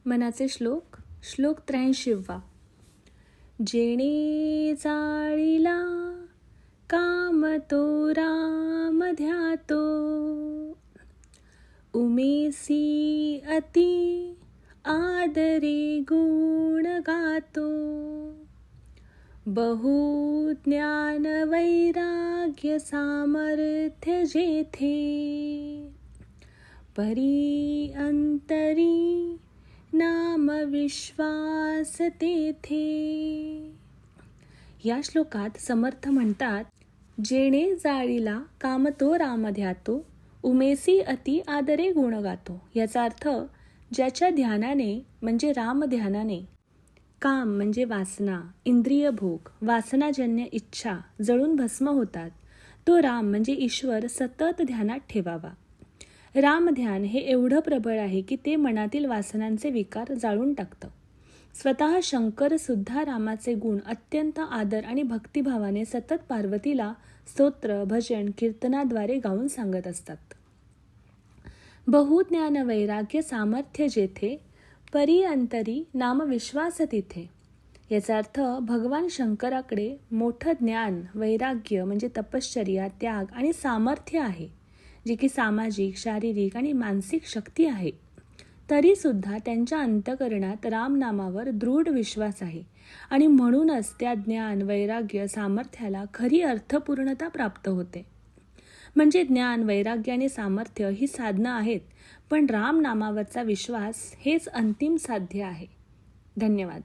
मनाचे श्लोक. श्लोक 83. जेणे जाळीला काम तो राम ध्यातो, उमेसी अति आदरे गुण गातो. बहु ज्ञान वैराग्य सामर्थ्य जेथे, परी अंतरी नाम विश्वास तेथे. या श्लोकात समर्थ म्हणतात, जेणे जाळीला काम तो राम ध्यातो, उमेसी अति आदरे गुण गातो. याचा अर्थ, ज्याच्या ध्यानाने म्हणजे राम ध्यानाने काम म्हणजे वासना, इंद्रिय भोग, वासनाजन्य इच्छा जळून भस्म होतात, तो राम म्हणजे ईश्वर सतत ध्यानात ठेवावा. रामध्यान हे एवढं प्रबळ आहे की ते मनातील वासनांचे विकार जाळून टाकतं. स्वतः शंकर सुद्धा रामाचे गुण अत्यंत आदर आणि भक्तिभावाने सतत पार्वतीला स्तोत्र, भजन, कीर्तनाद्वारे गाऊन सांगत असतात. बहुज्ञान वैराग्य सामर्थ्य जेथे, परी अंतरी नाम विश्वास तिथे. याचा अर्थ, भगवान शंकराकडे मोठं ज्ञान, वैराग्य म्हणजे तपश्चर्या, त्याग आणि सामर्थ्य आहे, जी की सामाजिक, शारीरिक आणि मानसिक शक्ती आहे. तरीसुद्धा त्यांच्या अंतःकरणात रामनामावर दृढ विश्वास आहे आणि म्हणूनच त्या ज्ञान, वैराग्य, सामर्थ्याला खरी अर्थपूर्णता प्राप्त होते. म्हणजे ज्ञान, वैराग्य आणि सामर्थ्य ही साधनं आहेत, पण रामनामावरचा विश्वास हेच अंतिम साध्य आहे. धन्यवाद.